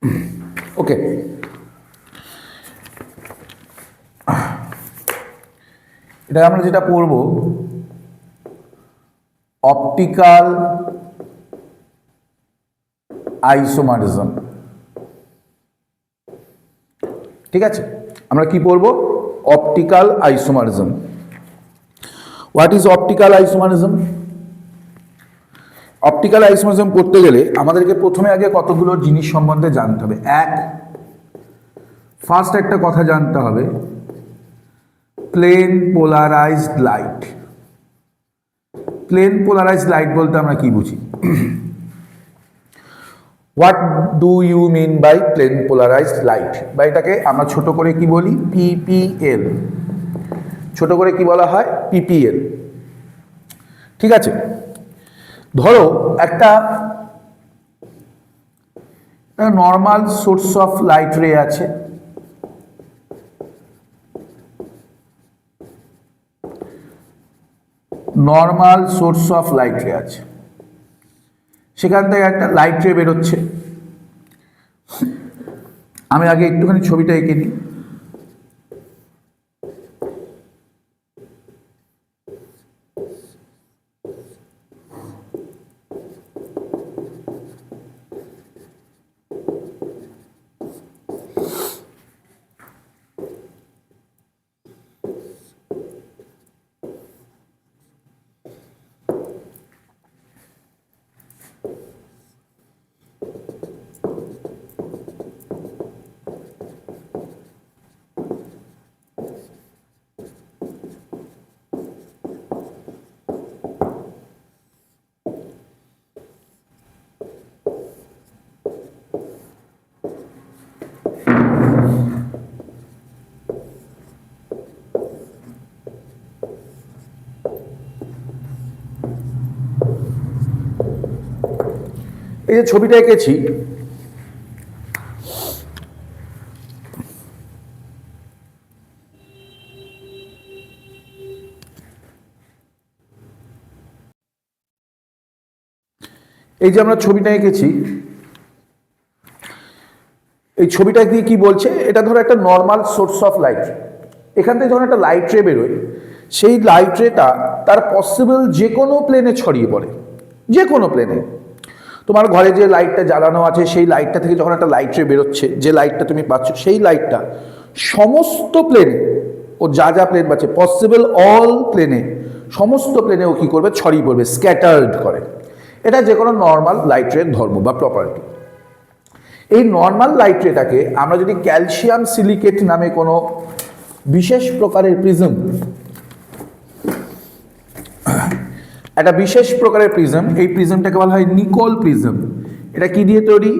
ওকে, এটা আমরা যেটা পড়ব অপটিক্যাল আইসোমারিজম। ঠিক আছে, আমরা কি পড়ব? Optical isomerism. What is optical isomerism? Optical isomerism পড়তে গেলে আমাদেরকে প্রথমে আগে কতগুলো জিনিস সম্বন্ধে জানতে হবে। ফার্স্ট একটা কথা জানতে হবে, plane polarised light. Plane polarised light বলতে আমরা কি বুঝি? What do you mean by plane polarised light? বা এটাকে আমরা ছোট করে কি বলি? পিপিএল। ছোট করে কি বলা হয়? পিপিএল। ঠিক আছে, ধরো একটা নর্মাল সোর্স অফ লাইট রে আছে, নর্মাল সোর্স অফ লাইট রে আছে, সেখান থেকে একটা লাইট রে বেরোচ্ছে। আমি আগে একটুখানি ছবিটা এঁকে নিই। এই যে ছবিটা এঁকেছি, এই যে আমরা ছবিটা এঁকেছি, এই ছবিটা দিয়ে কি বলছে? এটা ধরো একটা নর্মাল সোর্স অফ লাইট, এখান থেকে যখন একটা লাইট রে বেরোয়, সেই লাইট রেটা তার পসিবল যে কোনো প্লেনে ছড়িয়ে পড়ে, যে কোনো প্লেনে। তোমার ঘরে যে লাইটটা জ্বালানো আছে সেই লাইটটা থেকে যখন একটা লাইট রে বেরোচ্ছে, যে লাইটটা তুমি পাচ্ছ, সেই লাইটটা সমস্ত প্লেনে, ও যা যা প্লেন পাচ্ছে, পসিবল অল প্লেনে, সমস্ত প্লেনে ও কি করবে? ছড়িয়ে পড়বে, স্ক্যাটার্ড করে। এটা যে কোনো নর্মাল লাইট রের ধর্ম বা প্রপার্টি। এই নর্মাল লাইট রেটাকে আমরা যদি ক্যালসিয়াম সিলিকেট নামে কোনো বিশেষ প্রকারের প্রিজম, একটা বিশেষ প্রকারের প্রিজম, এই প্রিজমটাকে বলা হয় নিকল প্রিজম। এটা কি দিয়ে তৈরি?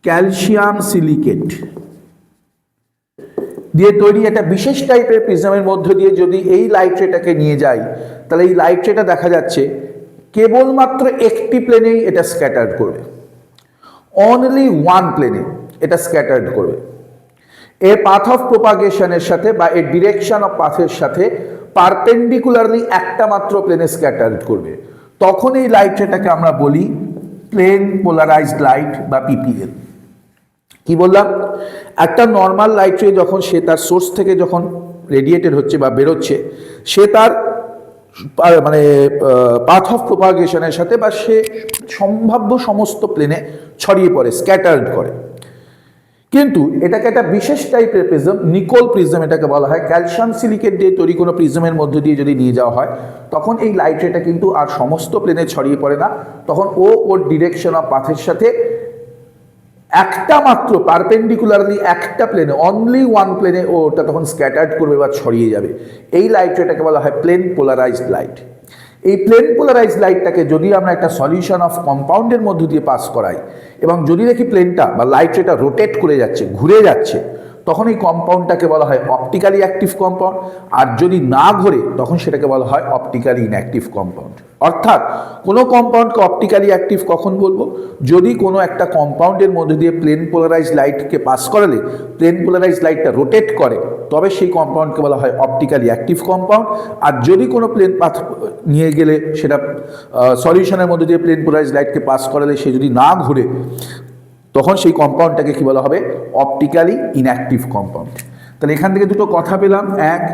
ক্যালসিয়াম সিলিকেট দিয়ে তৈরি একটা বিশেষ টাইপের প্রিজমের মধ্য দিয়ে যদি এই লাইট রেটাকে নিয়ে যাই, তাহলে এই লাইট রেটা দেখা যাচ্ছে কেবলমাত্র একটি প্লেনেই এটা স্ক্যাটার্ড করবে, অনলি ওয়ান প্লেনে এটা স্ক্যাটার্ড করবে। এর পাথ অফ প্রোপাগেশনের সাথে বা এর ডিরেকশন অফ পাথের সাথে পারপেন্ডিকুলারলি একটা মাত্র প্লেনে স্ক্যাটার্ড করবে। তখন এই লাইট রেটাকে আমরা বলি প্লেন পোলারাইজড লাইট বা পিপিএল। কি বললাম? একটা নর্মাল লাইট রে যখন সে তার সোর্স থেকে যখন রেডিয়েটেড হচ্ছে বা বেরোচ্ছে, সে তার মানে পাথ অফ প্রোপাগেশনের সাথে বা সে সম্ভাব্য সমস্ত প্লেনে ছড়িয়ে পড়ে, স্ক্যাটার্ড করে। কিন্তু এটাকে একটা বিশেষ টাইপের প্রিজম, নিকল প্রিজম এটাকে বলা হয়। ক্যালসিয়াম সিলিকেট দিয়ে তৈরি কোনো প্রিজমের মধ্য দিয়ে যদি নিয়ে যাওয়া হয়, তখন এই লাইট রেটা কিন্তু আর সমস্ত প্লেনে ছড়িয়ে পড়ে না, তখন ওর ডিরেকশন অফ পাথের সাথে একটা মাত্র পারপেন্ডিকুলারলি একটা প্লেনে, অনলি ওয়ান প্লেনে ওটা তখন স্ক্যাটার্ড করবে বা ছড়িয়ে যাবে। এই লাইট রেটাকে বলা হয় প্লেন পোলারাইজড লাইট। এই প্লেন পোলারাইজড লাইটটাকে যদি আমরা একটা সলিউশন অফ কম্পাউন্ডের মধ্য দিয়ে পাস করাই এবং যদি দেখি প্লেনটা বা লাইট রেটা রোটেট করে যাচ্ছে, ঘুরে যাচ্ছে, তখন এই কম্পাউন্ডটাকে বলা হয় অপটিক্যালি অ্যাক্টিভ কম্পাউন্ড। আর যদি না ঘোরে তখন সেটাকে বলা হয় অপটিক্যালি ইনঅ্যাক্টিভ কম্পাউন্ড। অর্থাৎ কোনো কম্পাউন্ডকে অপটিক্যালি অ্যাক্টিভ কখন বলবো, যদি কোনো একটা কম্পাউন্ডের মধ্যে দিয়ে প্লেন পোলারাইজ লাইটকে পাস করালে প্লেন পোলারাইজ লাইটটা রোটেট করে, তবে সেই কম্পাউন্ডকে বলা হয় অপটিক্যালি অ্যাক্টিভ কম্পাউন্ড। আর যদি কোনো প্লেন পাথ নিয়ে গেলে সেটা সলিউশনের মধ্যে দিয়ে প্লেন পোলারাইজ লাইটকে পাস করালে সে যদি না ঘুরে, তখন সেই কম্পাউন্ডটাকে কি বলা হবে, অপটিক্যালি ইনঅ্যাক্টিভ কম্পাউন্ড। তাহলে এখান থেকে দুটো কথা পেলাম, এক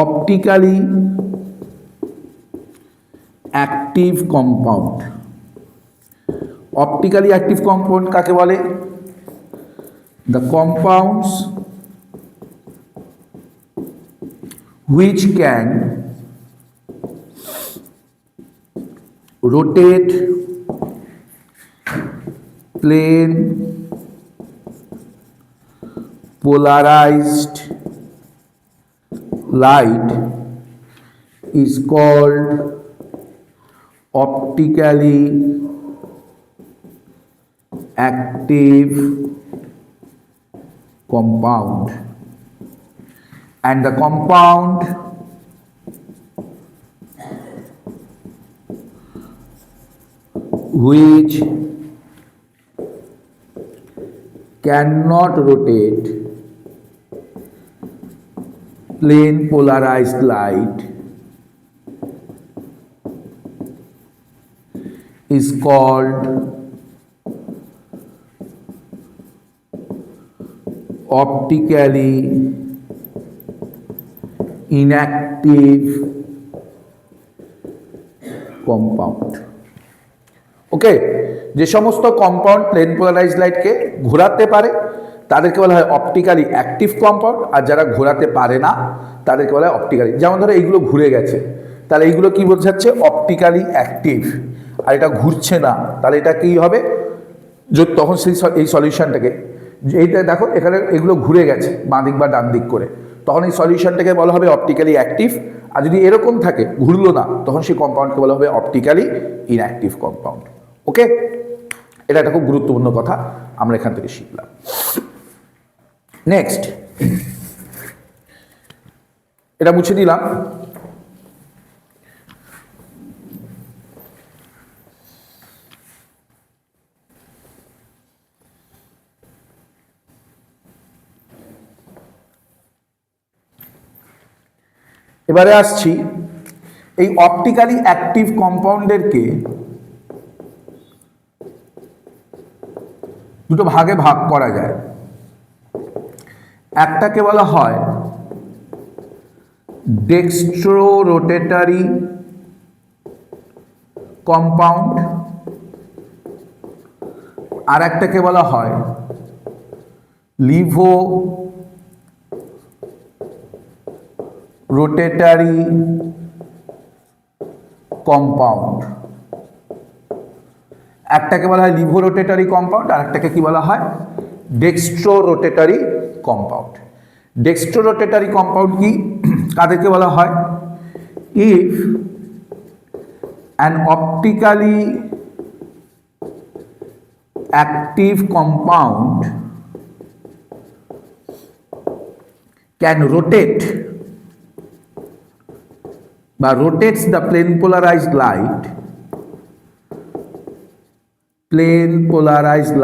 optically active compound. Optically active compound কাকে বলে? The compounds which can rotate plane polarized light is called optically active compound, and the compound which cannot rotate plane polarized light is called optically inactive compound. ওকে, যে সমস্ত compound plane polarise লাইটকে ঘোরাতে পারে তাদেরকে বলা হয় optically active compound, আর যারা ঘোরাতে পারে না তাদেরকে বলা হয় অপটিক্যালি। যেমন ধরো এইগুলো ঘুরে গেছে, তাহলে এইগুলো কি বোঝাচ্ছে, অপটিক্যালি অ্যাক্টিভ। আর এটা ঘুরছে না, তাহলে এটা কি হবে, তখন সেই এই সলিউশনটাকে, এইটা দেখো এখানে এগুলো ঘুরে গেছে বাঁ দিক বা ডান দিক করে, তখন এই সলিউশনটাকে বলা হবে অপটিক্যালি অ্যাক্টিভ। আর যদি এরকম থাকে ঘুরলো না, তখন সেই কম্পাউন্ডকে বলা হবে অপটিক্যালি ইনঅ্যাক্টিভ কম্পাউন্ড। ওকে, এটা একটা খুব গুরুত্বপূর্ণ কথা আমরা এখান থেকে শিখলাম। নেক্সট, এটা মুছে দিলাম। এবারে আসছি, এই অপটিক্যালি অ্যাক্টিভ কম্পাউন্ডেরকে দুটো ভাগে ভাগ করা যায়। একটাকে বলা হয় ডেক্সট্রো রোটেটরি কম্পাউন্ড, আর একটাকে বলা হয় লিভো রোটেটরি কম্পাউন্ড। একটাকে বলা হয় লিভো রোটেটরি কম্পাউন্ড, আর একটাকে কি বলা হয়, ডেক্সট্রো রোটেটরি কম্পাউন্ড। ডেক্সট্রো রোটেটরি কম্পাউন্ড কি, কাদেরকে বলা হয়, if an optically active compound can rotate বা rotates the plane polarized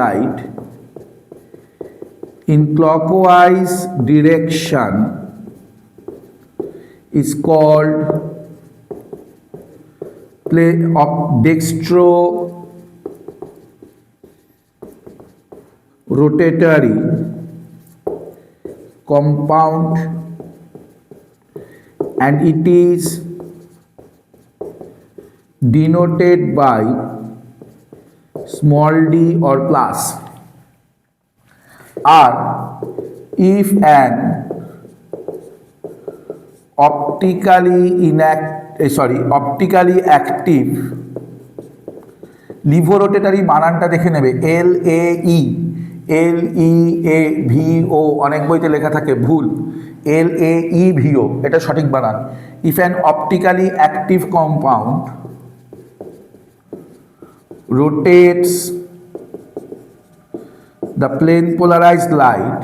light in clockwise direction is called dextro rotatory compound, and it is denoted by small d or plus. Or if an optically active লিভোরোটেটারি বানানটা দেখে নেবে, LAEVO, অনেক বইতে লেখা থাকে ভুল, LAEVO, এটা সঠিক বানান। If an optically active compound rotates the plane polarized light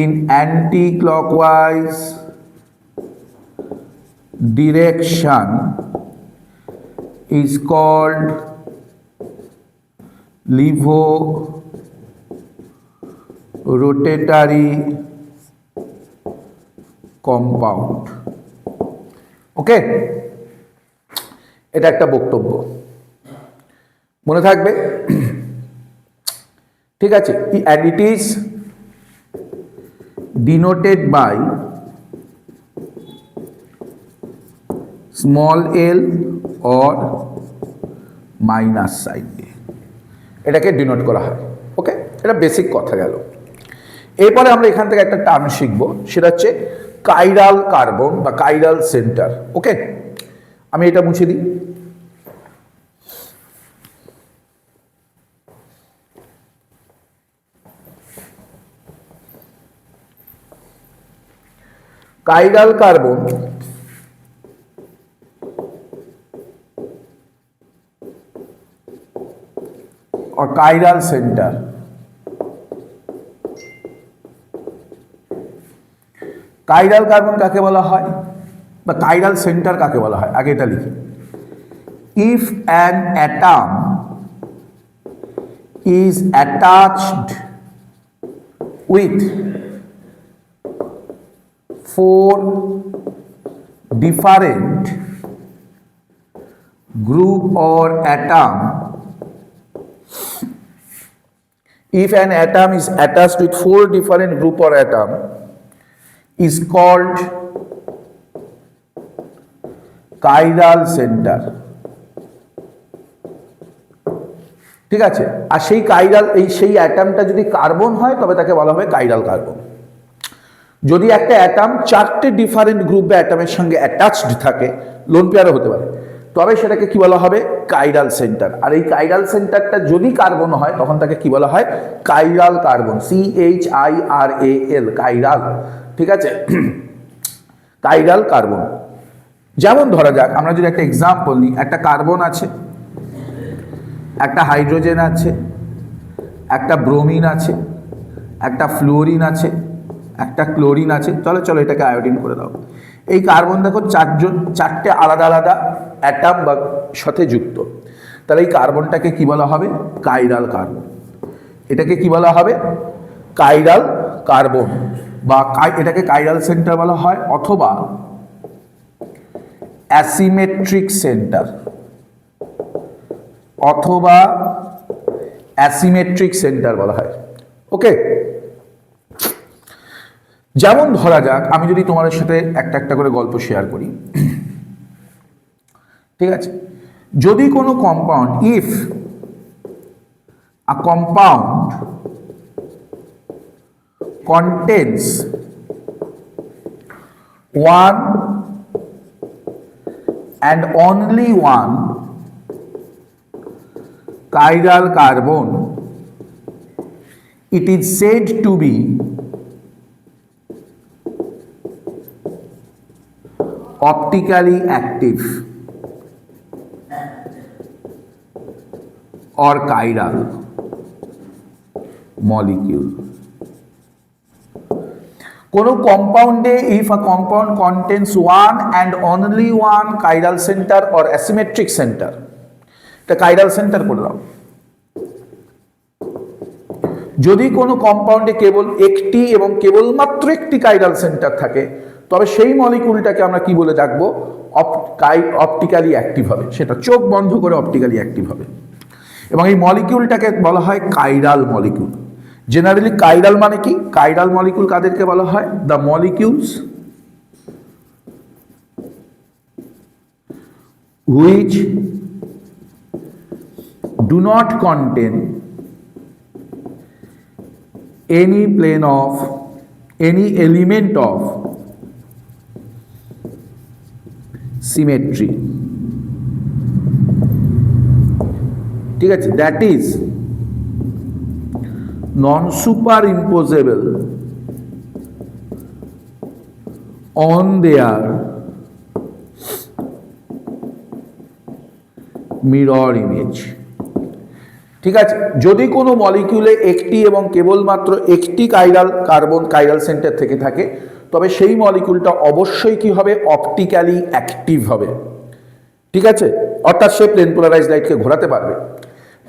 in anti-clockwise direction is called levorotatory compound. ওকে, এটা একটা বক্তব্য, মনে থাকবে। ঠিক আছে, and it is denoted by small l or minus sine দিয়ে এটাকে ডিনোট করা হয়। ওকে, এটা বেসিক কথা গেল। এরপরে আমরা এখান থেকে একটা টার্ম শিখবো, সেটা হচ্ছে কাইরাল কার্বন বা কাইরাল সেন্টার। ওকে, আমি এটা মুছে দিই। काइरल कार्बन और काइरल सेंटर। काइरल कार्बन काके बोला है বা কাইরাল সেন্টার কাকে বলা হয়, আগে এটা লিখি। If an atom is attached with 4 different group or atom, if an atom is attached with 4 different group or atom, is called chiral center। ঠিক আছে, আর সেই কাইরাল সেই অ্যাটমটা যদি কার্বন হয় তবে তাকে বলা হবে কাইরাল কার্বন। যদি একটা অ্যাটম 4টে ডিফারেন্ট গ্রুপ বা অ্যাটমের সঙ্গে অ্যাটাচড থাকে, লোন পেয়ারও হতে পারে, তবে সেটাকে কি বলা হবে কাইরাল সেন্টার। আর এই কাইরাল সেন্টারটা যদি কার্বন হয় তখন তাকে কি বলা হয় কাইরাল কার্বন, CHIRAL, কাইরাল। ঠিক আছে, কাইরাল কার্বন। যেমন ধরা যাক, আমরা যদি একটা এক্সাম্পল নিই, একটা কার্বন আছে, একটা হাইড্রোজেন আছে, একটা ব্রোমিন আছে, একটা ফ্লোরিন আছে, একটা ক্লোরিন আছে। চলো চলো এটাকে আয়োডিন করে দাও। এই কার্বন দেখো 4টে আলাদা আলাদা অ্যাটম বা সাথে যুক্ত, তাহলে এই কার্বনটাকে কি বলা হবে কাইরাল কার্বন। এটাকে কি বলা হবে কাইরাল কার্বন, বা এটাকে কাইরাল সেন্টার বলা হয়, অথবা অ্যাসিমেট্রিক সেন্টার, অথবা অ্যাসিমেট্রিক সেন্টার বলা হয়। ওকে, যেমন ধরা যাক, আমি যদি তোমাদের সাথে একটা একটা করে গল্প শেয়ার করি। ঠিক আছে, যদি কোনো compound, if a compound contains one and only one chiral carbon, it is said to be optically active or chiral molecule। কোনো কম্পাউন্ডে if a compound contains one and only one chiral center or asymmetric center, এটা chiral center করে দাও। যদি কোনো কম্পাউন্ডে কেবল একটি এবং কেবলমাত্র একটি কাইরাল সেন্টার থাকে, তবে সেই মলিকিউলটাকে আমরা কি বলে ডাকবো অপটিক্যালি অ্যাক্টিভ হবে, সেটা চোখ বন্ধ করে অপটিক্যালি অ্যাক্টিভ হবে, এবং এই মলিকিউলটাকে বলা হয় কাইরাল মলিকিউল। জেনারেলি কাইরাল মানে কি, কাইরাল মলিকিউল কাদেরকে বলা হয়, the molecules which do not contain any plane of any element of symmetry। ঠিক আছে, that is non superimposable on their mirror image। ঠিক আছে, যদি কোনো মলিকিউলে একটি এবং কেবলমাত্র একটি কাইরাল কার্বন কাইরাল সেন্টার থেকে থাকে, তবে সেই মলিকুলটা অবশ্যই কি হবে, অপটিক্যালি অ্যাক্টিভ হবে, ঠিক আছে, অর্থাৎ সে প্লেন পোলারাইজ লাইটকে ঘোরাতে পারবে।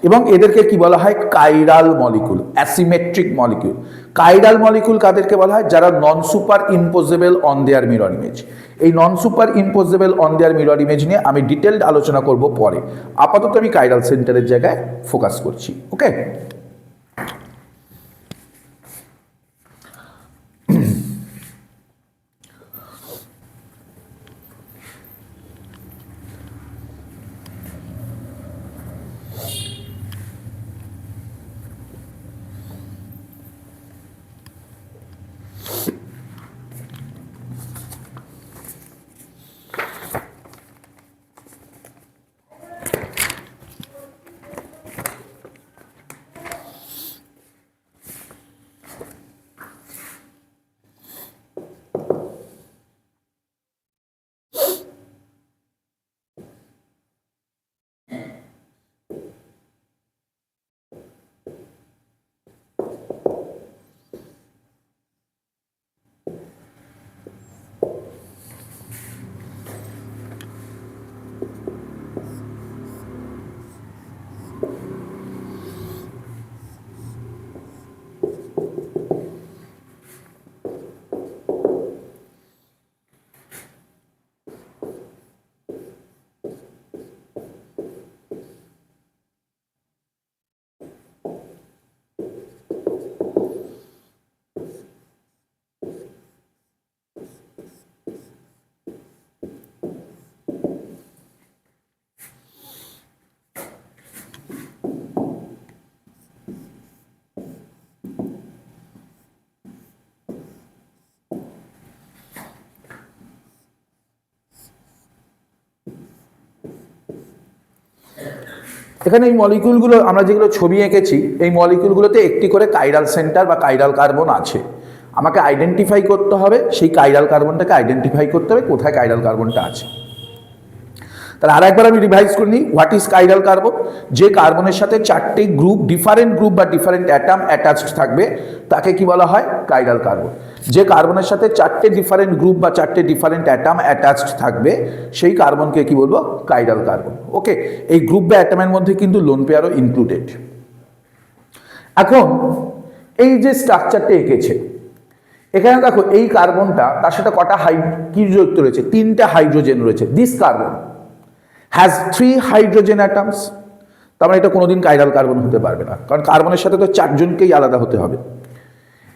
এবং এদেরকে কি বলা হয়, chiral molecule, asymmetric molecule. Chiral molecule কাদেরকে বলা হয়, যারা non superimposable on their mirror image. এই non superimposable on their mirror image নিয়ে আমি ডিটেলড আলোচনা করব পরে, আপাতত আমি কাইরাল সেন্টারের জায়গায় ফোকাস করছি। ওকে, এখানে এই মলিকুলগুলো আমরা যেগুলো ছবি এঁকেছি, এই মলিকুলগুলোতে একটি করে কাইরাল সেন্টার বা কাইরাল কার্বন আছে। আমাকে আইডেন্টিফাই করতে হবে, সেই কাইরাল কার্বনটাকে আইডেন্টিফাই করতে হবে কোথায় কাইরাল কার্বনটা আছে। তাহলে আর একবার আমি রিভাইজ করে নিই, হোয়াট ইজ কাইরাল কার্বন? যে কার্বনের সাথে চারটি গ্রুপ, ডিফারেন্ট গ্রুপ বা ডিফারেন্ট অ্যাটম অ্যাটাচড থাকবে তাকে কি বলা হয়, কাইরাল কার্বন। যে কার্বনের সাথে চারটে ডিফারেন্ট গ্রুপ বা চারটে ডিফারেন্ট অ্যাটম অ্যাটাচড থাকবে সেই কার্বনকে কি বলবো, কাইরাল কার্বন। ওকে, এই গ্রুপ বা অ্যাটমের মধ্যে কিন্তু লোন পেয়ারও ইনক্লুডেড। এখন এই যে স্ট্রাকচারটা এঁকেছে, এখানে দেখো এই কার্বনটা, তার সাথে কটা কি যুক্ত রয়েছে, তিনটা হাইড্রোজেন রয়েছে। This carbon has 3 hydrogen atoms. তার মানে এটা কোনোদিন কাইরাল কার্বন হতে পারবে না, কারণ কার্বনের সাথে তো চারজনকেই আলাদা হতে হবে।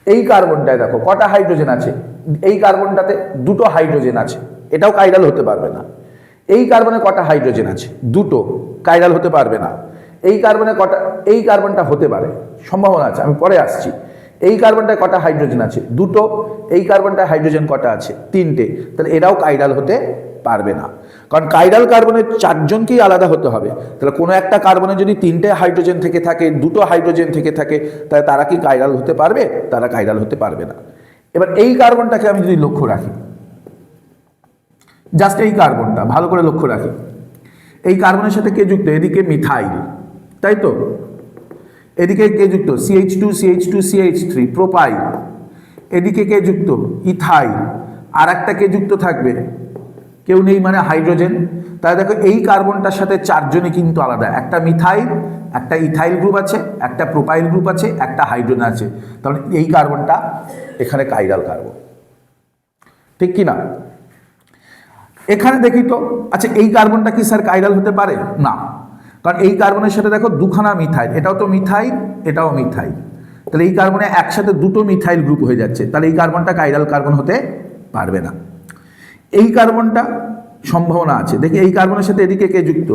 এই কার্বনটায় দেখো কটা হাইড্রোজেন আছে, এই কার্বনটাতে 2টো হাইড্রোজেন আছে, এটাও কাইরাল হতে পারবে না। এই কার্বনে কটা হাইড্রোজেন আছে, 2টো, কাইরাল হতে পারবে না। এই কার্বনে কটা, এই কার্বনটা হতে পারে, সম্ভাবনা আছে, আমি পরে আসছি। এই কার্বনটায় কটা হাইড্রোজেন আছে, 2টো। এই কার্বনটায় হাইড্রোজেন কটা আছে, 3টে। তাহলে এরাও কাইরাল হতে পারবে না, কারণ কাইরাল কার্বনের চারজনকেই আলাদা হতে হবে। তাহলে কোনো একটা কার্বনে যদি 3টে হাইড্রোজেন থেকে থাকে, 2টো হাইড্রোজেন থেকে থাকে, তাহলে তারা কি কাইরাল হতে পারবে? তারা কাইরাল হতে পারবে না। এবার এই কার্বনটাকে আমি যদি লক্ষ্য রাখি, জাস্ট এই কার্বনটা ভালো করে লক্ষ্য রাখি, এই কার্বনের সাথে কে যুক্ত, এদিকে মিথাইল, তাই তো, এদিকে কে যুক্ত, CH2 CH2 CH3 প্রোপাইল, এদিকে কে যুক্ত, ইথাইল, আর একটা কে যুক্ত থাকবে, কেউ নেই মানে হাইড্রোজেন। তাহলে দেখো এই কার্বনটার সাথে চারজনে কিন্তু আলাদা, একটা মিথাইল, একটা ইথাইল গ্রুপ আছে, একটা প্রোপাইল গ্রুপ আছে, একটা হাইড্রোজেন আছে। তাহলে এই কার্বনটা এখানে কাইরাল কার্বন, ঠিক কি না? এখানে দেখি তো, আচ্ছা এই কার্বনটা কি স্যার কাইরাল হতে পারে না? কারণ এই কার্বনের সাথে দেখো দুখানা মিথাইল, এটাও তো মিথাইল, এটাও মিথাইল। তাহলে এই কার্বনে একসাথে 2টো মিথাইল গ্রুপ হয়ে যাচ্ছে, তাহলে এই কার্বনটা কাইরাল কার্বন হতে পারবে না। এই কার্বনটা সম্ভাবনা আছে, দেখি এই কার্বনের সাথে এদিকে কে যুক্ত,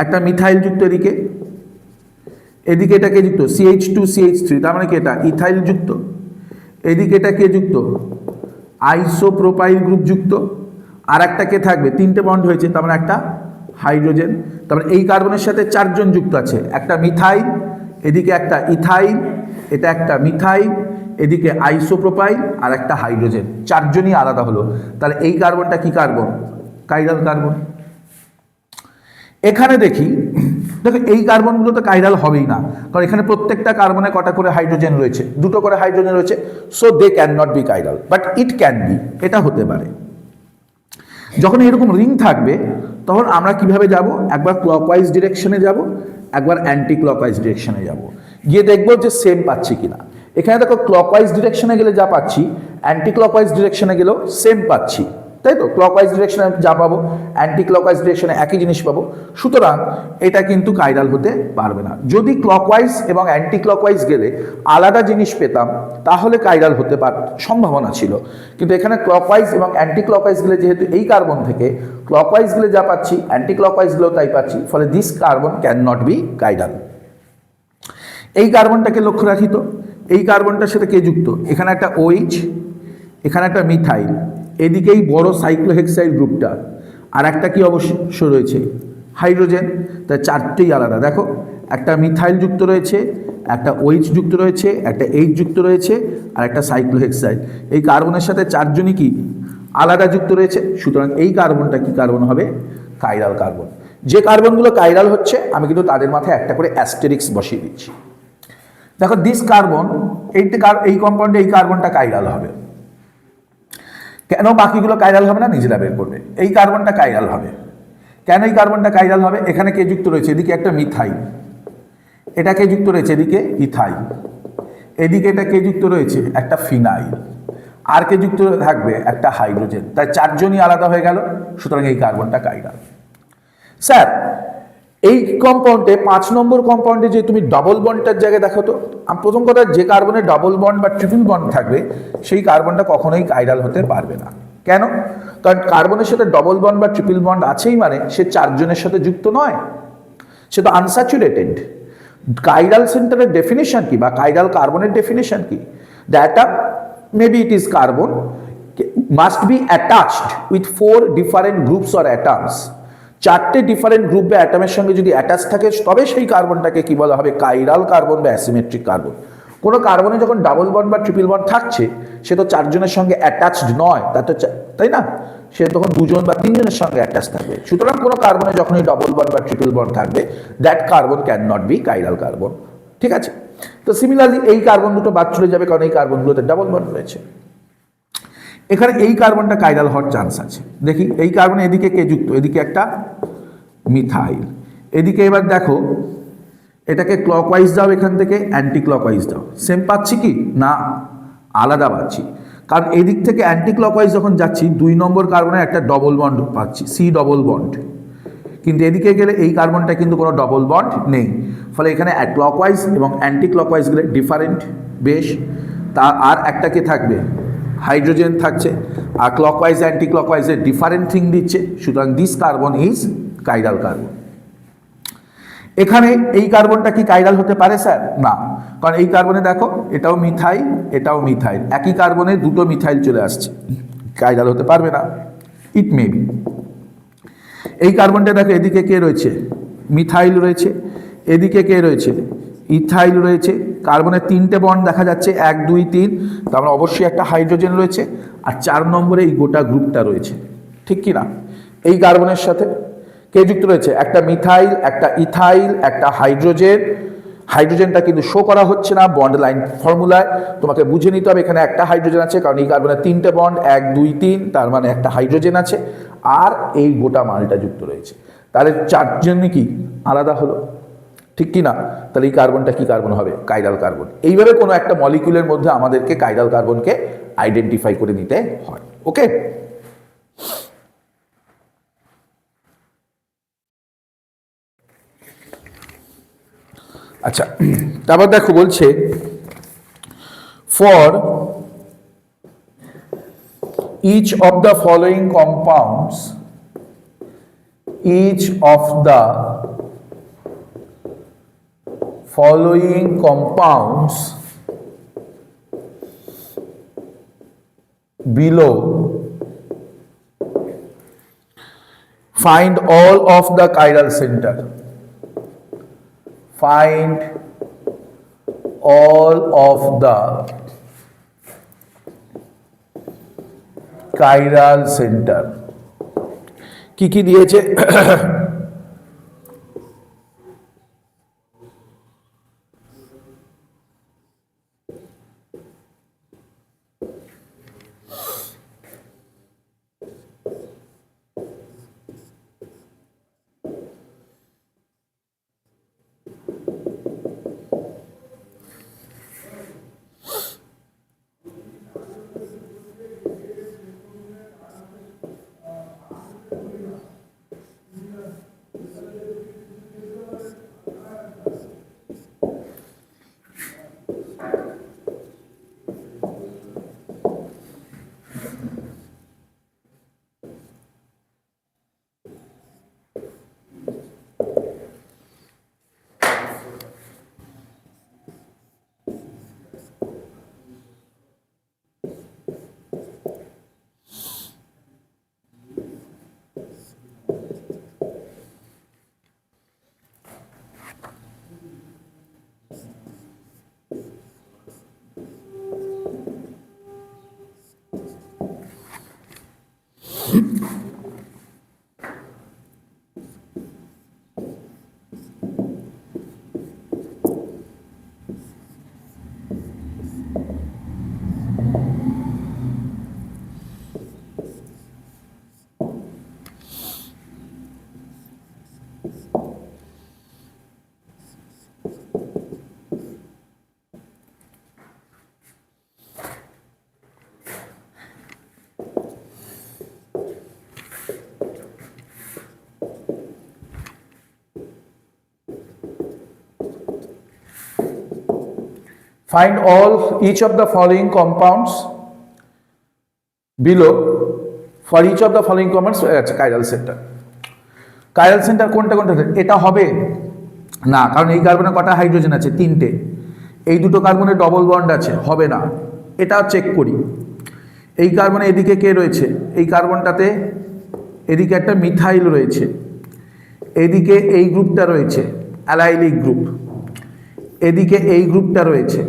একটা মিথাইল যুক্ত, এদিকে এদিকে এটা কে যুক্ত, CH2 CH3, তার মানে কি এটা ইথাইল যুক্ত। এদিকে এটা কে যুক্ত, আইসোপ্রোপাইল গ্রুপ যুক্ত। আর একটা কে থাকবে, 3টে বন্ড হয়েছে, তার মানে একটা হাইড্রোজেন। তারপরে এই কার্বনের সাথে চারজন যুক্ত আছে, একটা মিথাইল, এদিকে একটা ইথাইল, এটা একটা মিথাইল, এদিকে আইসোপ্রোপাইল, আর একটা হাইড্রোজেন, চারজনই আলাদা হলো। তাহলে এই কার্বনটা কি কার্বন, কাইরাল কার্বন। এখানে দেখি দেখো এই কার্বনগুলো তো কাইরাল হবেই না, কারণ এখানে প্রত্যেকটা কার্বনে কটা করে হাইড্রোজেন রয়েছে, দুটো করে হাইড্রোজেন রয়েছে, so they can not be chiral, but it can be, এটা হতে পারে। যখন এরকম রিং থাকবে তখন আমরা কিভাবে যাব, একবার ক্লকওয়াইজ ডিরেকশনে যাব, একবার অ্যান্টি ক্লকওয়াইজ ডিরেকশনে যাব, গিয়ে দেখবো যে সেম পাচ্ছি কিনা। এখানে দেখো ক্লকওয়াইজ ডিরেকশনে গেলে যা পাচ্ছি, অ্যান্টি ক্লকওয়াইজ ডিরেকশনে গেলেও সেম পাচ্ছি, তাই তো? ক্লকওয়াইজ ডিরেকশনে যা পাবো অ্যান্টি ক্লকওয়াইজ ডিরেকশনে একই জিনিস পাবো, সুতরাং এটা কিন্তু কাইরাল হতে পারবে না। যদি ক্লকওয়াইজ এবং অ্যান্টি ক্লকওয়াইজ গেলে আলাদা জিনিস পেতাম তাহলে কাইরাল হতে সম্ভাবনা ছিল, কিন্তু এখানে ক্লকওয়াইজ এবং অ্যান্টি ক্লকওয়াইজ গেলে যেহেতু এই কার্বন থেকে ক্লকওয়াইজ গেলে যা পাচ্ছি অ্যান্টি ক্লকওয়াইজ গেলেও তাই পাচ্ছি, ফলে this carbon can not be chiral. এই কার্বনটাকে লক্ষ্য রাখি তো, এই কার্বনটার সাথে কে যুক্ত, এখানে একটা OH, এখানে একটা মিথাইল, এদিকেই বড় সাইক্লোহেক্সাইল গ্রুপটা, আর একটা কি অবশ্য রয়েছে হাইড্রোজেন, তাই চারটেই আলাদা। দেখো একটা মিথাইল যুক্ত রয়েছে, একটা OH যুক্ত রয়েছে, একটা H যুক্ত রয়েছে, আর একটা সাইক্লোহেক্সাইল। এই কার্বনের সাথে চারজনই কি আলাদা যুক্ত রয়েছে, সুতরাং এই কার্বনটা কি কার্বন হবে, কাইরাল কার্বন। যে কার্বনগুলো কাইরাল হচ্ছে আমি কিন্তু তাদের মাথায় একটা করে অ্যাস্টেরিক্স বসিয়ে দিচ্ছি। দেখো দিস কার্বন, এই কম্পাউন্ডে এই কার্বনটা কাইরাল হবে, কেন বাকিগুলো কাইরাল হবে না নিজেরা বের করবে। এই কার্বনটা কাইরাল হবে কেন, এই কার্বনটা কাইরাল হবে, এখানে কে যুক্ত রয়েছে, এদিকে একটা মিথাইল, এটা কে যুক্ত রয়েছে, এদিকে ইথাইল, এদিকে এটা কে যুক্ত রয়েছে, একটা ফিনাইল, আর কে যুক্ত থাকবে একটা হাইড্রোজেন, তাই চারজনই আলাদা হয়ে গেল, সুতরাং এই কার্বনটা কাইরাল। স্যার এই কম্পাউন্ডে 5 নম্বর কম্পাউন্ডে যে তুমি ডবল বন্ডটার জায়গায় দেখো তো, প্রথম কথা যে কার্বনে ডবল বন্ড বা ট্রিপল বন্ড থাকবে সেই কার্বনটা কখনোই কাইরাল হতে পারবে না। কেন? কারণ কার্বনের সাথে ডবল বন্ড বা ট্রিপল বন্ড আছেই, মানে সে চারজনের সাথে যুক্ত নয়, সে তো আনস্যাচুরেটেড। কাইরাল সেন্টারের ডেফিনেশন কি, বা কাইরাল কার্বনের ডেফিনেশন কি, the atom maybe it is carbon must be attached with 4 different groups or atoms, চারটে ডিফারেন্ট গ্রুপ বা অ্যাটমের সঙ্গে যদি অ্যাটাচ থাকে তবে সেই কার্বনটাকে কি বলা হবে, কাইরাল কার্বন বা অ্যাসিমেট্রিক কার্বন। কোনো কার্বনে যখন ডাবল বন্ড বা ট্রিপল বন্ড থাকছে সে তো চারজনের সঙ্গে অ্যাটাচড নয়, তাই না, সে তখন দুজন বা তিনজনের সঙ্গে অ্যাটাচ থাকবে। সুতরাং কোনো কার্বনে যখনই ডবল বন্ড বা ট্রিপল বন্ড থাকবে that carbon can not be chiral carbon. ঠিক আছে, তো সিমিলারলি এই কার্বন দুটো বাদ চলে যাবে কারণ এই কার্বনগুলোতে ডাবল বন্ড রয়েছে। এখানে এই কার্বনটা কাইরাল হওয়ার চান্স আছে। দেখি এই কার্বন এদিকে কে যুক্ত, এদিকে একটা মিথাইল, এদিকে এবার দেখো এটাকে ক্লকওয়াইজ দাও, এখান থেকে অ্যান্টি ক্লকওয়াইজ দাও, সেম পাচ্ছি কি না, আলাদা পাচ্ছি। কারণ এদিক থেকে অ্যান্টি ক্লকওয়াইজ যখন যাচ্ছি 2 নম্বর কার্বনের একটা ডবল বন্ড পাচ্ছি, সি ডবল বন্ড, কিন্তু এদিকে গেলে এই কার্বনটা কিন্তু কোনো ডবল বন্ড নেই, ফলে এখানে ক্লকওয়াইজ এবং অ্যান্টি ক্লকওয়াইজ গেলে ডিফারেন্ট বেশ, তা আর একটা কে থাকবে, হাইড্রোজেন থাকছে, আর ক্লকওয়াইজ অ্যান্টি ক্লকওয়াইজের ডিফারেন্ট থিং দিচ্ছে, সুতরাং this carbon is chiral carbon. এখানে এই কার্বনটা কি কাইরাল হতে পারে স্যার? না, কারণ এই কার্বনে দেখো এটাও মিথাইল, এটাও মিথাইল, একই কার্বনে দুটো মিথাইল চলে আসছে, কাইরাল হতে পারবে না। ইট মে বি। এই কার্বনটা দেখো এদিকে কে রয়েছে, মিথাইল রয়েছে, এদিকে কে রয়েছে, ইথাইল রয়েছে, কার্বনের 3টে বন্ড দেখা যাচ্ছে, 1 2 3, তার মানে অবশ্যই একটা হাইড্রোজেন রয়েছে, আর 4 নম্বরে এই গোটা গ্রুপটা রয়েছে, ঠিক কি না? এই কার্বনের সাথে কে যুক্ত রয়েছে, একটা মিথাইল, একটা ইথাইল, একটা হাইড্রোজেন। হাইড্রোজেনটা কিন্তু শো করা হচ্ছে না বন্ড লাইন ফর্মুলায়, তোমাকে বুঝে নিতে হবে এখানে একটা হাইড্রোজেন আছে, কারণ এই কার্বনের 3টে বন্ড, 1 2 3, তার মানে একটা হাইড্রোজেন আছে, আর এই গোটা মালটা যুক্ত রয়েছে, তাহলে চারজনই কি আলাদা হলো, ঠিক কি না? তাহলে এই কার্বনটা কি কার্বন হবে, কাইরাল কার্বন। এইভাবে কোনো একটা মলিকিউলের মধ্যে আমাদেরকে কাইরাল কার্বনকে আইডেন্টিফাই করে নিতে হয়। ওকে, আচ্ছা, তারপর দেখো বলছে for each of the following compounds, each of the following compounds below, find all of the chiral center, find all of the chiral center। কি কি দিয়েছে find all each of the following compounds below for each of the following compounds আচ্ছা chiral center chiral center কোনটা কোনটা এটা হবে না কারণ এই কার্বনে কটা হাইড্রোজেন আছে তিনটে এই দুটো কার্বনে ডবল বন্ড আছে হবে না এটা চেক করি এই কার্বনে এদিকে কে রয়েছে এই কার্বনটাতে এদিকে একটা মিথাইল রয়েছে এদিকে এই গ্রুপটা রয়েছে অ্যালাইলিক গ্রুপ এদিকে এই গ্রুপটা রয়েছে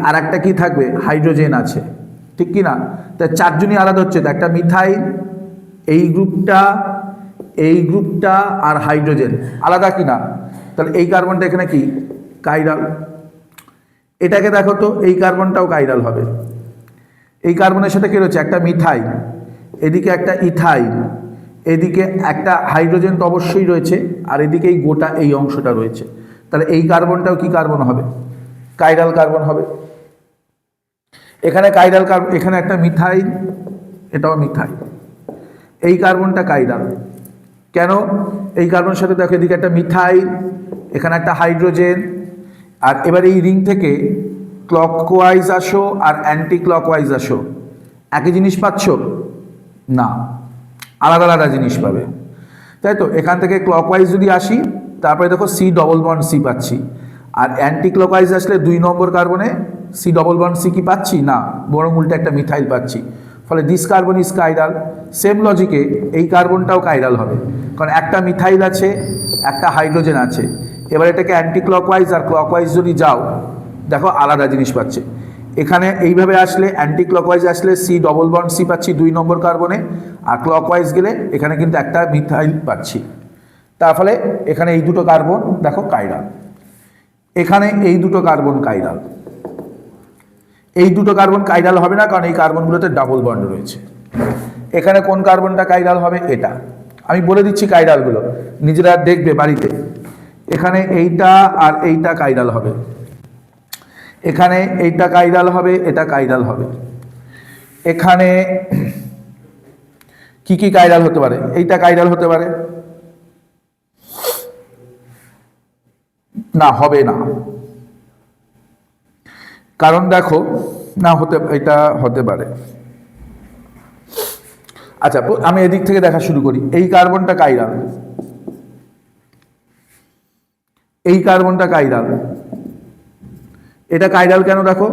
আর একটা কি থাকবে হাইড্রোজেন আছে ঠিক কি না তা চারজনই আলাদা হচ্ছে তো একটা মিথাইল এই গ্রুপটা আর হাইড্রোজেন আলাদা কি না তাহলে এই কার্বনটা এখানে কি কাইরাল এটাকে দেখো তো এই কার্বনটাও কাইরাল হবে এই কার্বনের সাথে কি রয়েছে একটা মিথাইল এদিকে একটা ইথাইল এদিকে একটা হাইড্রোজেন তো অবশ্যই রয়েছে আর এদিকে এই গোটা এই অংশটা রয়েছে তাহলে এই কার্বনটাও কি কার্বন হবে কাইরাল কার্বন হবে এখানে কাইরাল কার্বন এখানে একটা মিথাইল এটাও মিথাইল এই কার্বনটা কাইরাল কেন এই কার্বনের সাথে দেখো এদিকে একটা মিথাইল এখানে একটা হাইড্রোজেন আর এবার এই রিং থেকে ক্লকওয়াইজ আসো আর অ্যান্টি ক্লকওয়াইজ আসো একই জিনিস পাচ্ছ না আলাদা আলাদা জিনিস পাবে তাই তো এখান থেকে ক্লকওয়াইজ যদি আসি তারপরে দেখো সি ডবল বন্ড সি পাচ্ছি আর অ্যান্টি ক্লকওয়াইজ আসলে 2 নম্বর কার্বনে সি ডবল বন্ড সি কি পাচ্ছি না বরং উল্টে একটা মিথাইল পাচ্ছি ফলে this carbon is chiral same লজিকে এই কার্বনটাও কাইরাল হবে কারণ একটা মিথাইল আছে একটা হাইড্রোজেন আছে এবার এটাকে অ্যান্টি ক্লকওয়াইজ আর ক্লকওয়াইজ যদি যাও দেখো আলাদা জিনিস পাচ্ছে এখানে এইভাবে আসলে অ্যান্টি ক্লকওয়াইজ আসলে সি ডবল বন্ড সি পাচ্ছি 2 নম্বর কার্বনে আর ক্লকওয়াইজ গেলে এখানে কিন্তু একটা মিথাইল পাচ্ছি তার ফলে এখানে এই দুটো কার্বন দেখো কাইরাল এখানে এই দুটো কার্বন কাইরাল এই দুটো কার্বন কাইরাল হবে না কারণ এই কার্বনগুলোতে ডাবল বন্ড রয়েছে এখানে কোন কার্বনটা কাইরাল হবে এটা আমি বলে দিচ্ছি কাইরালগুলো নিজেরা দেখবে বাড়িতে এখানে এইটা আর এইটা কাইরাল হবে এখানে এইটা কাইরাল হবে এটা কাইরাল হবে এখানে কি কি কাইরাল হতে পারে এইটা কাইরাল হতে পারে না হবে না কারণ দেখো না হতে এটা হতে পারে আচ্ছা আমি এদিক থেকে দেখা শুরু করি এই কার্বনটা কাইরাল এই কার্বনটা কাইরাল এটা কাইরাল কেন দেখো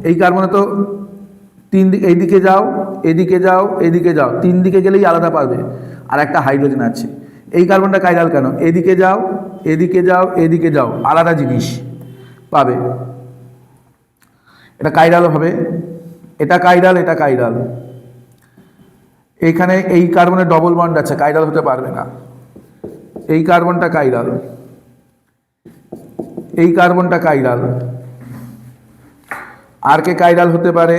এই কার্বনে তো তিন দিকে এইদিকে যাও এদিকে যাও এদিকে যাও তিন দিকে গেলেই আলাদা পাবে আর একটা হাইড্রোজেন আছে এই কার্বনটা কাইরাল কেন এদিকে যাও এদিকে যাও এদিকে যাও আলাদা জিনিস পাবে এটা কাইরাল হবে এটা কাইরাল এটা কাইরাল এইখানে এই কার্বনের ডবল বন্ড আছে কাইরাল হতে পারবে না এই কার্বনটা কাইরাল এই কার্বনটা কাইরাল আর কে কাইরাল হতে পারে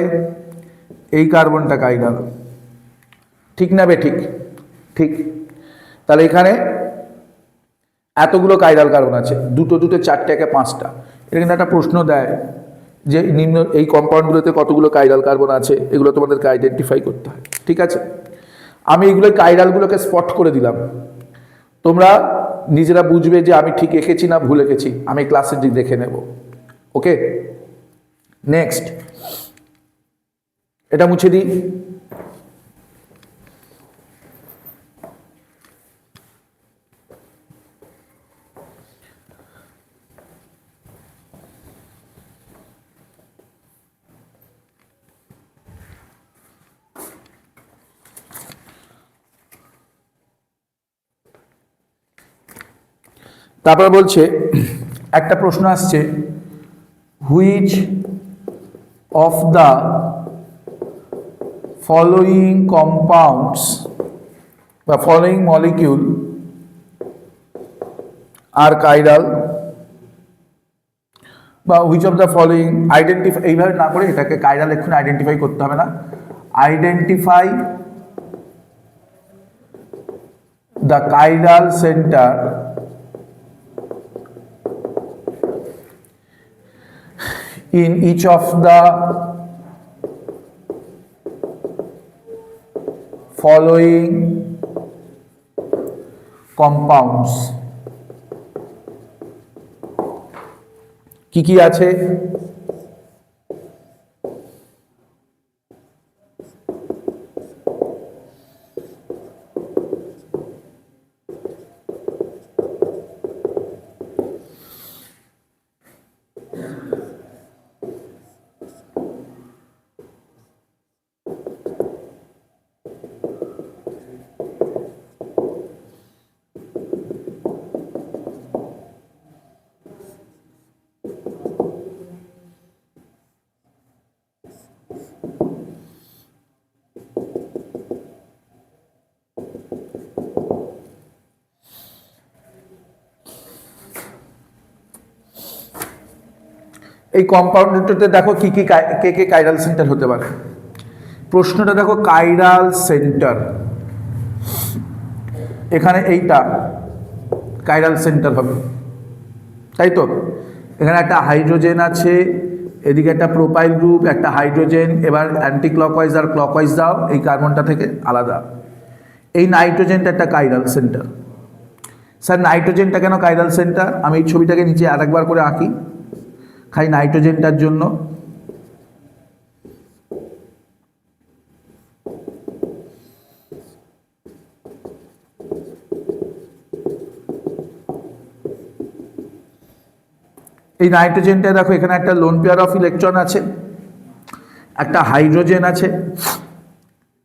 এই কার্বনটা কাইরাল ঠিক না বে ঠিক ঠিক তাহলে এখানে এতগুলো কাইরাল কার্বন আছে দুটো দুটো চারটে একে পাঁচটা এটা কিন্তু একটা প্রশ্ন দেয় যে নিম্ন এই কম্পাউন্ডগুলোতে কতগুলো কাইরাল কার্বন আছে এগুলো তোমাদেরকে আইডেন্টিফাই করতে হয় ঠিক আছে আমি এগুলো কাইরালগুলোকে স্পট করে দিলাম তোমরা নিজেরা বুঝবে যে আমি ঠিক এঁকেছি না ভুল এঁকেছি আমি ক্লাসের দিক দেখে নেব ওকে নেক্সট এটা মুছে দিই তারপর বলছে একটা প্রশ্ন আসছে which of the following compounds বা ফলোয়িং মলিকিউল আর কাইরাল বা which of the following identify এইভাবে না করে এটাকে কাইরাল এক্ষুনি আইডেন্টিফাই করতে হবে না identify the chiral centre in each of the following compounds কি কি আছে এই কম্পাউন্ডটাতে দেখো কি কি কে কাইরাল সেন্টার হতে পারে। প্রশ্নটা দেখো কাইরাল সেন্টার, এখানে এইটা কাইরাল সেন্টার হবে, তাই তো। এখানে একটা হাইড্রোজেন আছে, এদিকে একটা প্রোপাইল গ্রুপ, একটা হাইড্রোজেন। এবার অ্যান্টি ক্লকওয়াইজ আর ক্লকওয়াইজ দাও, এই কার্বনটা থেকে আলাদা। এই নাইট্রোজেনটা একটা কাইরাল সেন্টার। স্যার নাইট্রোজেনটা কেন কাইরাল সেন্টার? আমি এই ছবিটাকে নিচে আরেকবার করে আঁকি খাই নাইট্রোজেনটার জন্য। এই নাইট্রোজেনটা দেখো এখানে একটা লোন পেয়ার অফ ইলেকট্রন আছে, একটা হাইড্রোজেন আছে,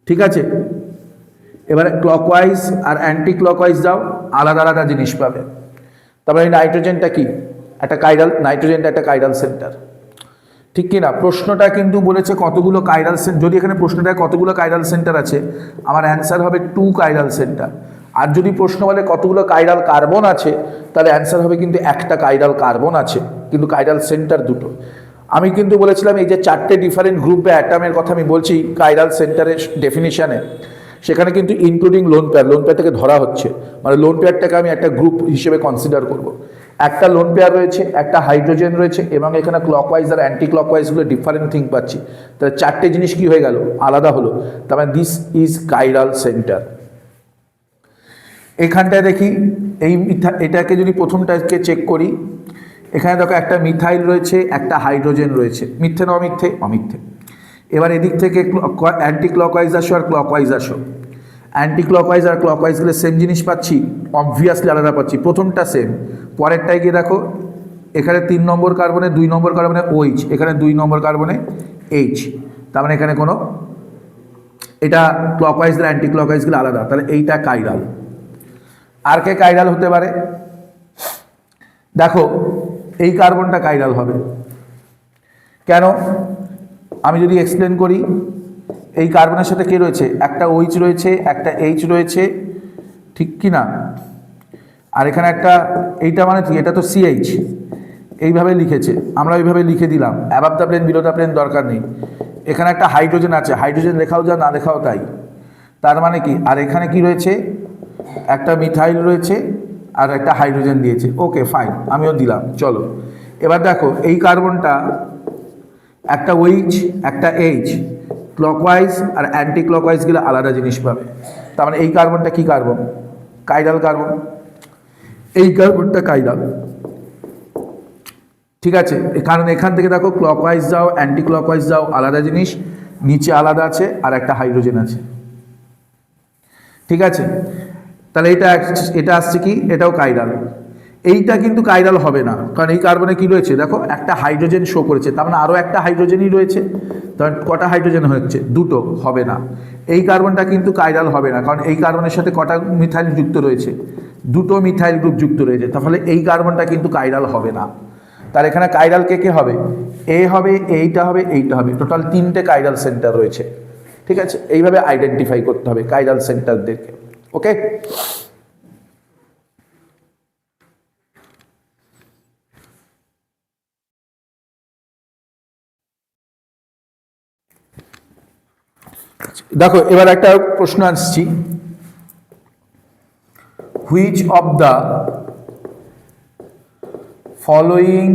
ঠিক আছে। এবারে ক্লকওয়াইজ আর অ্যান্টি ক্লকওয়াইজ দাও, আলাদা আলাদা জিনিস পাবে। তারপরে এই নাইট্রোজেনটা কি? একটা কাইরাল, নাইট্রোজেনটা একটা কাইরাল সেন্টার, ঠিক কি না? প্রশ্নটা কিন্তু বলেছে কতগুলো কাইরাল সেন্টার। যদি এখানে প্রশ্নটায় কতগুলো কাইরাল সেন্টার আছে, আমার অ্যান্সার হবে 2 কাইরাল সেন্টার। আর যদি প্রশ্ন বলে কতগুলো কাইরাল কার্বন আছে, তাহলে অ্যান্সার হবে কিন্তু একটা কাইরাল কার্বন আছে, কিন্তু কাইরাল সেন্টার দুটো। আমি কিন্তু বলেছিলাম এই যে 4টে ডিফারেন্ট গ্রুপ বা অ্যাটমের কথা আমি বলছি কাইরাল সেন্টারের ডেফিনিশনে, সেখানে কিন্তু including lone pair, lone pair থেকে ধরা হচ্ছে, মানে লোন পেয়ারটাকে আমি একটা গ্রুপ হিসেবে কনসিডার করব। একটা লোন পেয়ার রয়েছে, একটা হাইড্রোজেন রয়েছে, এবং এখানে ক্লকওয়াইজ আর অ্যান্টি ক্লকওয়াইজগুলো ডিফারেন্ট থিং পাচ্ছি। তাহলে 4টে জিনিস কি হয়ে গেল? আলাদা হলো। তার মানে দিস ইজ কাইরাল সেন্টার। এখানটায় দেখি এই এটাকে যদি প্রথমটাকে চেক করি, এখানে দেখো একটা মিথাইল রয়েছে, একটা হাইড্রোজেন রয়েছে। মিথ্যে না অমিথ্যে? অমিথ্যে। এবার এদিক থেকে অ্যান্টি ক্লকওয়াইজ আসো আর ক্লকওয়াইজ আসো। অ্যান্টি ক্লকওয়াইজ আর ক্লকওয়াইজ গেলে সেম জিনিস পাচ্ছি? অবভিয়াসলি আলাদা পাচ্ছি। প্রথমটা সেম, পরেরটায় গিয়ে দেখো এখানে 3 নম্বর কার্বনে 2 নম্বর কার্বনে OH, এখানে 2 নম্বর কার্বনে H। তার মানে এখানে কোনো, এটা ক্লকওয়াইজ আর অ্যান্টি ক্লকওয়াইজগুলো আলাদা, তাহলে এইটা কাইরাল। আর কে কাইরাল হতে পারে? দেখো এই কার্বনটা কাইরাল হবে কেন? আমি যদি এক্সপ্লেন করি, এই কার্বনের সাথে কে রয়েছে? একটা OH রয়েছে, একটা H রয়েছে, ঠিক কি না? আর এখানে একটা, এইটা মানে কি? এটা তো CH, এইভাবে লিখেছে, আমরা ওইভাবে লিখে দিলাম, above the plane below the plane দরকার নেই। এখানে একটা হাইড্রোজেন আছে, হাইড্রোজেন লেখাও যা না লেখাও তাই, তার মানে কি? আর এখানে কি রয়েছে? একটা মিথাইল রয়েছে আর একটা হাইড্রোজেন দিয়েছে, ওকে ফাইন, আমিও দিলাম, চলো। এবার দেখো এই কার্বনটা একটা OH একটা H, ক্লকওয়াইজ আর অ্যান্টি ক্লকওয়াইজ গেলে আলাদা জিনিস পাবে। তার মানে এই কার্বনটা কি কার্বন? Chiral carbon. এই কার্বনটা কাইরাল, ঠিক আছে। কারণ এখান থেকে দেখো ক্লকওয়াইজ যাও অ্যান্টি ক্লকওয়াইজ যাও আলাদা জিনিস, নিচে আলাদা আছে আর একটা হাইড্রোজেন আছে, ঠিক আছে। তাহলে এটা আসছে কি? এটাও কাইরাল। এইটা কিন্তু কাইরাল হবে না, কারণ এই কার্বনে কি রয়েছে? দেখো একটা হাইড্রোজেন শো করেছে, তার মানে আরও একটা হাইড্রোজেনই রয়েছে, তার কটা হাইড্রোজেন হচ্ছে? 2টো, হবে না। এই কার্বনটা কিন্তু কাইরাল হবে না, কারণ এই কার্বনের সাথে কটা মিথাইল যুক্ত রয়েছে? 2টো মিথাইল গ্রুপ যুক্ত রয়েছে, তাহলে এই কার্বনটা কিন্তু কাইরাল হবে না। তার এখানে কাইরাল কে হবে? এ হবে, এইটা হবে, এইটা হবে, টোটাল 3টে কাইরাল সেন্টার রয়েছে, ঠিক আছে। এইভাবে আইডেন্টিফাই করতে হবে কাইরাল সেন্টারদেরকে, ওকে। দেখো এবার একটা প্রশ্ন আসছি, which of the following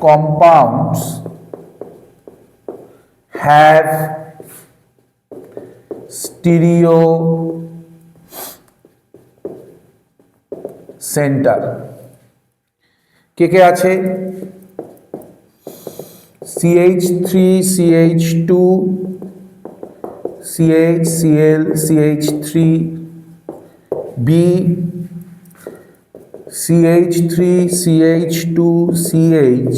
compounds have stereo centre? কে কে আছে? CH3CH2 CHCl CH3B CH3CH2CH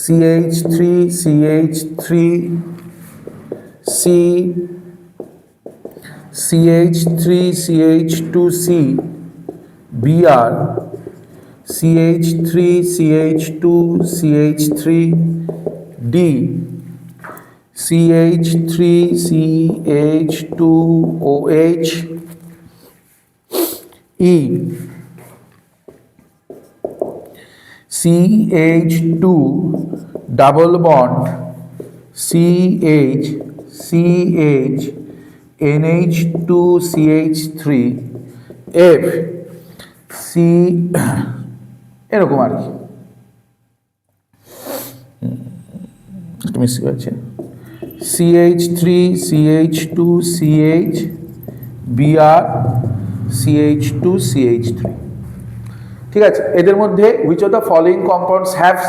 CH3CH3C CH3CH2C Br CH3CH2CH3D CH3CH2OH E CH2 double bond CH CH NH2 CH3 F C এরকম আর কি একটু মিস্টেক হচ্ছে CH3 CH2 CH Br CH2 CH3 ঠিক আছে এদের মধ্যে which of the following compounds have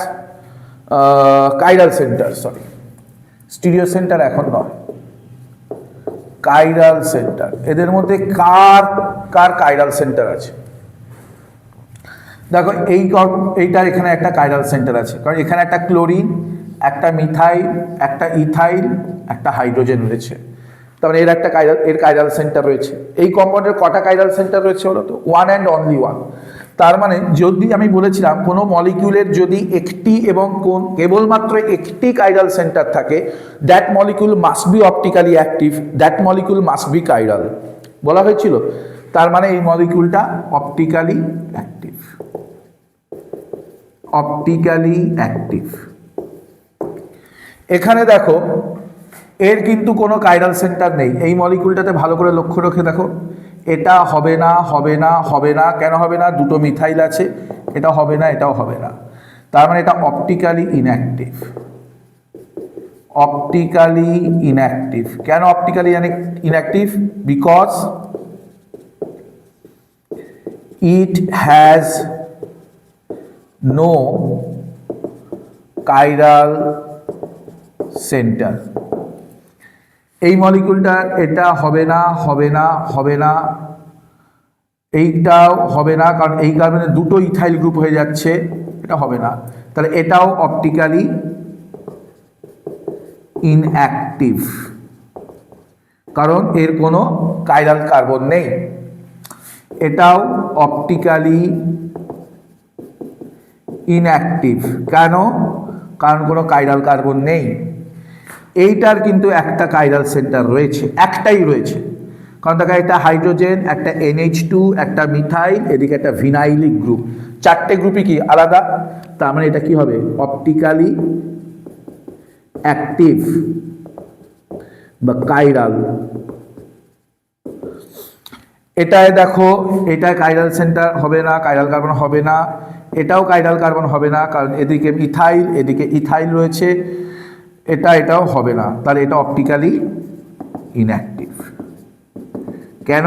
chiral center sorry stereo centre এখন নয় chiral center এদের মধ্যে কার কার chiral center আছে দেখো এইটার এখানে একটা chiral center আছে কারণ এখানে একটা ক্লোরিন একটা মিথাইল একটা ইথাইল একটা হাইড্রোজেন রয়েছে তার মানে এর একটা chiral center রয়েছে এই কম্পাউন্ডের কটা chiral center রয়েছে বলো তো ওয়ান অ্যান্ড অনলি ওয়ান তার মানে যদি আমি বলেছিলাম কোনো মলিকিউলের যদি একটি এবং কেবলমাত্র একটি chiral center থাকে that molecule must be optically active that molecule must be chiral বলা হয়েছিল তার মানে এই মলিকিউলটা অপটিক্যালি অ্যাক্টিভ এখানে দেখো এর কিন্তু কোনো chiral center নেই এই মলিকিউলটাতে ভালো করে লক্ষ্য রেখে দেখো এটা হবে না কেন হবে না দুটো মিথাইল আছে এটা হবে না এটাও হবে না তার মানে এটা অপটিক্যালি ইনঅ্যাক্টিভ কেন optically inactive because it has no chiral center এই মলিকিউলটা এটা হবে না এইটাও হবে না কারণ এই কার্বনে দুটো ইথাইল গ্রুপ হয়ে যাচ্ছে এটা হবে না তাহলে এটাও অপটিক্যালি ইনঅ্যাক্টিভ কারণ এর কোনো chiral কার্বন নেই এটাও অপটিক্যালি ইনঅ্যাক্টিভ কেন কারণ কোনো chiral কার্বন নেই এইটার কিন্তু একটা chiral center রয়েছে একটাই রয়েছে কারণ দেখো একটা হাইড্রোজেন একটা NH2 একটা মিথাইল এদিকে একটা ভিনাইলিক গ্রুপ চারটে গ্রুপই কি আলাদা তার মানে এটা কি হবে অপটিক্যালি অ্যাক্টিভ বা chiral এটায় দেখো এটা chiral center হবে না chiral কার্বন হবে না এটাও chiral কার্বন হবে না কারণ এদিকে ইথাইল এদিকে ইথাইল রয়েছে এটাও হবে না তাহলে এটা অপটিক্যালি ইনঅ্যাক্টিভ কেন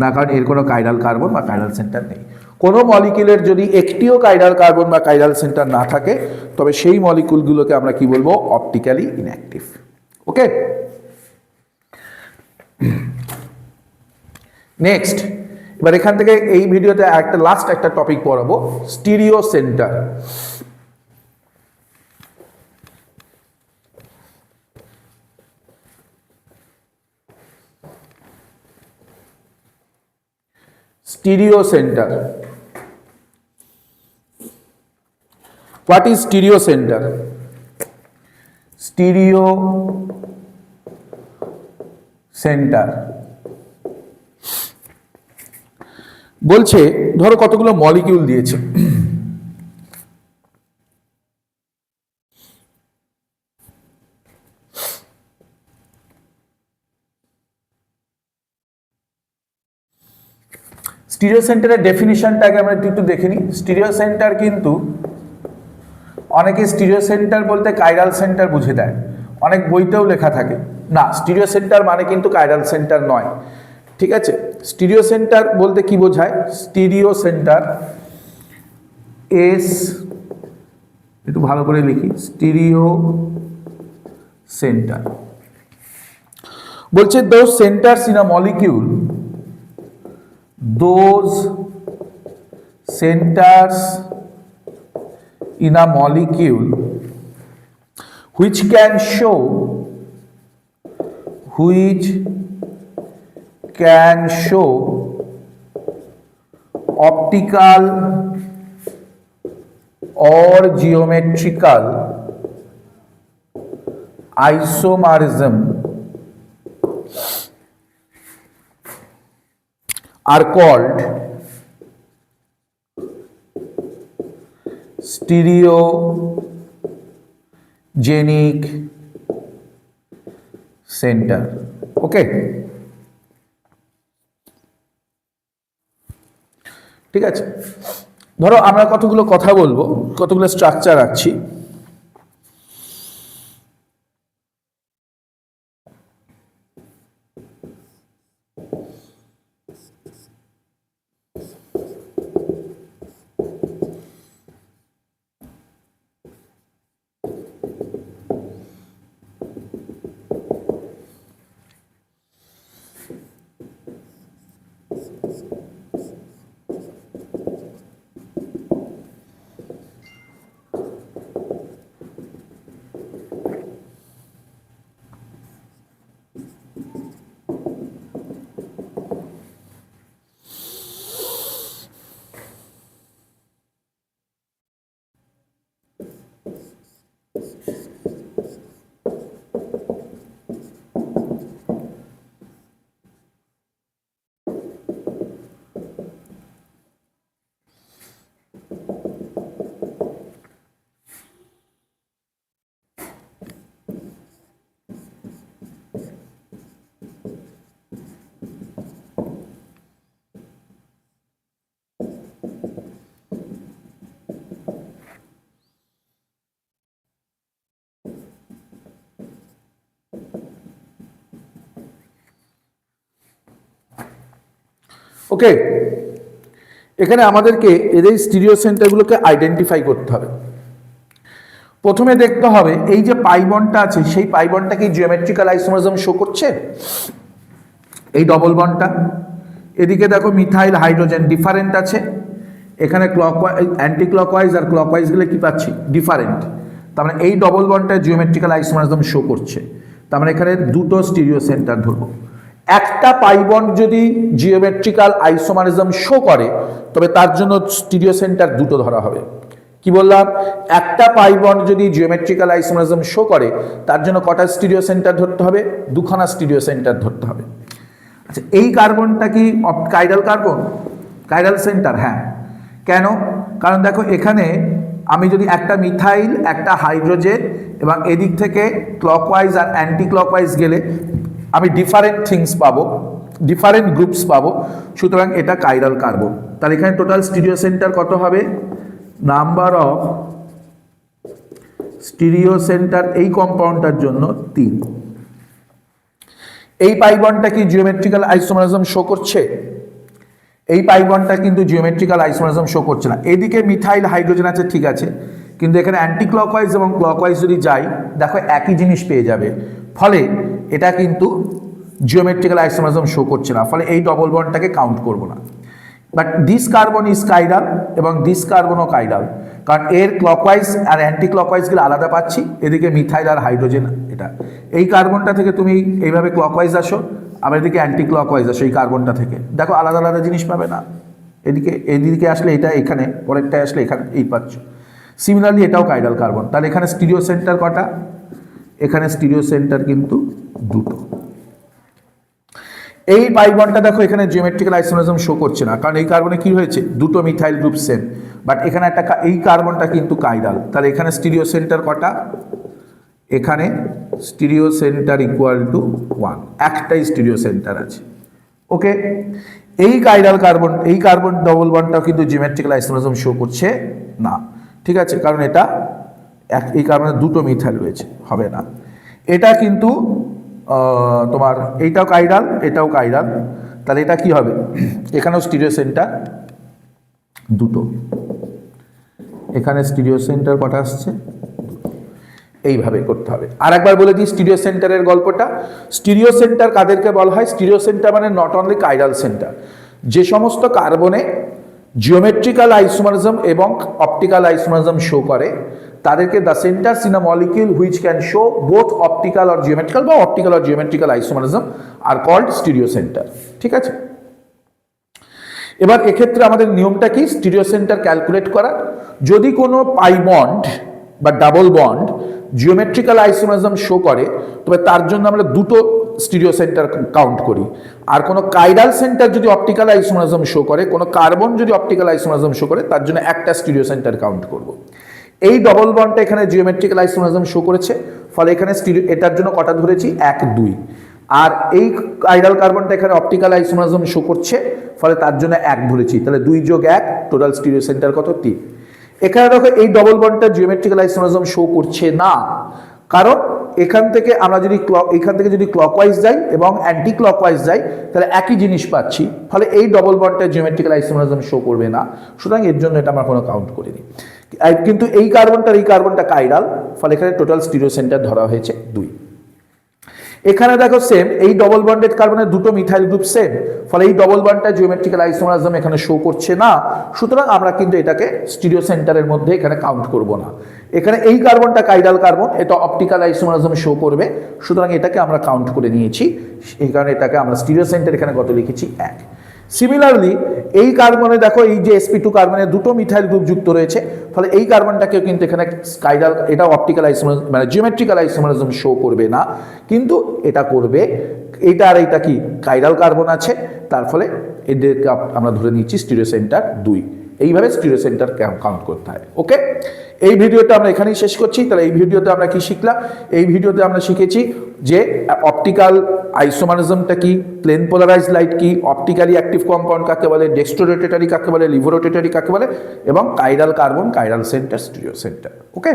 না কারণ এর কোনো chiral কার্বন বা chiral সেন্টার নেই কোনো মলিকিউলের যদি একটিও chiral কার্বন বা chiral সেন্টার না থাকে তবে সেই মলিকিউলগুলোকে আমরা কি বলবো অপটিক্যালি ইনঅ্যাক্টিভ ওকে নেক্সট এবার এখান থেকে এই ভিডিওতে লাস্ট একটা টপিক পড়াবো stereo centre stereo center what is stereo center বলছে ধরো কতগুলো মলিকিউল দিয়েছে স্টিরিও সেন্টারের ডেফিনিশনটাকে আমরা একটু দেখে নিই স্টিরিও সেন্টার কিন্তু অনেকে স্টিরিও সেন্টার বলতে chiral সেন্টার বুঝে দেয় অনেক বইতেও লেখা থাকে না স্টিরিও সেন্টার মানে কিন্তু chiral সেন্টার নয় ঠিক আছে স্টিরিও সেন্টার বলতে কি বোঝায় স্টিরিও সেন্টার একটু ভালো করে লিখি স্টিরিও সেন্টার বলছে those centers in a molecule those centers in a molecule which can show optical or geometrical isomerism are called stereogenic centre. Okay, ঠিক আছে। ধরো আমরা কতগুলো কথা বলবো, কতগুলো স্ট্রাকচার রাখছি। ওকে, এখানে আমাদেরকে এদের স্টিরিও সেন্টারগুলোকে আইডেন্টিফাই করতে হবে। প্রথমে দেখতে হবে এই যে পাই বন্ডটা আছে, সেই পাই বন্ডটা কি জিওমেট্রিক্যাল আইসোমারজম শো করছে? এই ডবল বন্ডটা, এদিকে দেখো মিথাইল হাইড্রোজেন ডিফারেন্ট আছে, এখানে ক্লকওয়াইজ অ্যান্টি ক্লকওয়াইজ আর ক্লকওয়াইজ গেলে কি পাচ্ছি? ডিফারেন্ট। তার মানে এই ডবল বন্ডটা জিওমেট্রিক্যাল আইসোমারজম শো করছে। তার মানে এখানে দুটো স্টিরিও সেন্টার ধরবো। একটা পাই বন্ড যদি জিওমেট্রিক্যাল আইসোমারিজম শো করে, তবে তার জন্য স্টিরিও সেন্টার দুটো ধরা হবে। কি বললাম? একটা পাই বন্ড যদি জিওমেট্রিক্যাল আইসোমারিজম শো করে, তার জন্য কটা স্টিরিও সেন্টার ধরতে হবে? দুখানা স্টিরিও সেন্টার ধরতে হবে। আচ্ছা, এই কার্বনটা কি কাইরাল কার্বন? কাইরাল সেন্টার, হ্যাঁ। কেন? কারণ দেখো এখানে আমি যদি একটা মিথাইল, একটা হাইড্রোজেন এবং এদিক থেকে ক্লকওয়াইজ আর অ্যান্টি ক্লকওয়াইজ গেলে আমি ডিফারেন্ট থিংস পাবো, ডিফারেন্ট গ্রুপস পাবো, সুতরাং এটা কাইরাল কার্বন। তাহলে এখানে টোটাল স্টিরিও সেন্টার কত হবে? নাম্বার অফ স্টিরিও সেন্টার এই কম্পাউন্ডটার জন্য 3। এই পাই বন্ডটা কি জিওমেট্রিক্যাল আইসোমারিজম শো করছে? এই পাই বন্ডটা কিন্তু জিওমেট্রিক্যাল আইসোমারিজম শো করছে না। এদিকে মিথাইল হাইড্রোজেন আছে, ঠিক আছে, কিন্তু এখানে অ্যান্টি ক্লকওয়াইজ এবং ক্লকওয়াইজ যদি যাই, দেখো একই জিনিস পেয়ে যাবে। ফলে এটা কিন্তু জিওমেট্রিক্যাল আইসোমারিজম শো করছে না, ফলে এই ডবল বন্ডটাকে কাউন্ট করব না। But this carbon is chiral এবং দিস কার্বনও কাইরাল, কারণ এর ক্লকওয়াইজ আর অ্যান্টি ক্লকওয়াইজগুলো আলাদা পাচ্ছি। এদিকে মিথাইল আর হাইড্রোজেন, এটা এই কার্বনটা থেকে তুমি এইভাবে ক্লকওয়াইজ আসো, আবার এদিকে অ্যান্টি ক্লকওয়াইজ আসো এই কার্বনটা থেকে, দেখো আলাদা আলাদা জিনিস পাবে না। এদিকে আসলে এটা এখানে, পরেরটায় আসলে এখানে এই পাচ্ছ। সিমিলারলি এটাও কাইরাল কার্বন। তাহলে এখানে স্টিরিও সেন্টার কটা? এখানে স্টিরিও সেন্টার কিন্তু দুটো। এই পাই বন্ডটা দেখো এখানে জিওমেট্রিক্যাল আইসোমারিজম শো করছে না, কারণ এই কার্বনে কি হয়েছে? দুটো মিথাইল গ্রুপ সেম, বাট এখানে একটা এই কার্বনটা কিন্তু কাইরাল। তাহলে এখানে স্টিরিও সেন্টার কটা? এখানে স্টিরিও সেন্টার ইকুয়াল টু 1, একটাই স্টিরিও সেন্টার আছে। ওকে, এই কাইরাল কার্বন, এই কার্বন ডবল বন্ডটাও কিন্তু জিওমেট্রিক্যাল আইসোমারিজম শো করছে না, ঠিক আছে, কারণ এটা এই কার্বনে দুটো মিথাইল রয়েছে, হবে না। এটা কিন্তু তোমার এইটাও কাইরাল, এটাও কাইরাল, তাহলে এটা কি হবে? এখানেও স্টিরিও সেন্টার দুটো, এখানে স্টিরিও সেন্টার কটা আসছে? এইভাবে করতে হবে। আর একবার বলে দিই স্টিরিও সেন্টারের গল্পটা। স্টিরিও সেন্টার কাদেরকে বলা হয়? স্টিরিও সেন্টার মানে নট অনলি কাইরাল সেন্টার, যে সমস্ত কার্বনে জিওমেট্রিক্যাল আইসোমারিজম এবং অপটিক্যাল আইসোমারিজম শো করে, তাদেরকে the centres in a molecule which can show both optical or geometrical বা optical or geometrical isomerism are called stereo centre, ঠিক আছে। এবার এক্ষেত্রে আমাদের নিয়মটা কি? স্টিরিও সেন্টার ক্যালকুলেট করা। যদি কোনো পাই বন্ড বা double bond geometrical isomerism show করে, তবে তার জন্য আমরা দুটো স্টিরিও সেন্টার কাউন্ট করি। আর কোনো কাইরাল সেন্টার যদি অপটিক্যাল আইসোমারিজম শো করে, কোনো কার্বন যদি অপটিক্যাল আইসোমারিজম শো করে, তার জন্য একটা স্টিরিও সেন্টার কাউন্ট করব। এই ডবল বন্ডটা এখানে জিওমেট্রিক্যাল আইসোমারজম শো করেছে, ফলে এখানে এটার জন্য কটা ধরেছি 1 2, আর এই কাইরাল কার্বনটা এখানে অপটিক্যাল আইসোমারজম শো করছে, ফলে তার জন্য 1 ধরেছি, তাহলে 2 যোগ 1 টোটাল স্টিরিও সেন্টার কত 3। এখানে দেখো এই ডবল বন্ডটা জিওমেট্রিক্যাল আইসোমারজম শো করছে না, কারণ এখান থেকে আমরা যদি ক্লকওয়াইজ যাই এবং অ্যান্টি ক্লকওয়াইজ যাই তাহলে একই জিনিস পাচ্ছি, ফলে এই ডবল বন্ডটা জিওমেট্রিক্যাল আইসোমারজম শো করবে না, সুতরাং এর জন্য এটা আমরা কোনো কাউন্ট করিনি। কিন্তু এই কার্বনটা কাইরাল, ফলে এখানে টোটাল স্টিরিও সেন্টার ধরা হয়েছে 2। এখানে দেখো সেম, এই ডবল বন্ডেড কার্বনের দুটো মিথাইল গ্রুপ সেম, ফলে এই ডবল বন্ডটা জিওমেট্রিক্যাল আইসোমারজম এখানে শো করছে না, সুতরাং আমরা কিন্তু এটাকে স্টিরিও সেন্টারের মধ্যে এখানে কাউন্ট করব না। এখানে এই কার্বনটা কাইরাল কার্বন, এটা অপটিক্যাল আইসোমারজম শো করবে, সুতরাং এটাকে আমরা কাউন্ট করে নিয়েছি, এই কারণে এটাকে আমরা স্টিরিও সেন্টার এখানে কত লিখেছি 1। সিমিলারলি এই কার্বনে দেখো এই যে sp2 কার্বনে দুটো মিথাইল গ্রুপ যুক্ত রয়েছে, ফলে এই কার্বনটাকেও কিন্তু এখানে কাইরাল, এটা অপটিক্যাল আইসোমারজম মানে জিওমেট্রিক্যাল আইসোমারজম শো করবে না, কিন্তু এটা করবে। এইটা আর এইটা কি কাইরাল কার্বন আছে, তার ফলে এদেরকে আমরা ধরে নিচ্ছি স্টিরিও সেন্টার 2। এইভাবে স্টিরিও সেন্টার কাউন্ট করতে হয়। ওকে, এই ভিডিওটা আমরা এখানেই শেষ করছি। তাহলে এই ভিডিওতে আমরা কি শিখলাম? এই ভিডিওতে আমরা শিখেছি যে অপটিক্যাল আইসোমারজমটা কি, প্লেন পোলারাইজ লাইট কি, অপটিক্যালি অ্যাক্টিভ কম্পাউন্ড কাকে বলে, ডেক্সট্রোরোটেটরি কাকে বলে, লিভোরোটেটরি কাকে বলে, এবং chiral carbon, chiral centre, stereo centre. ওকে।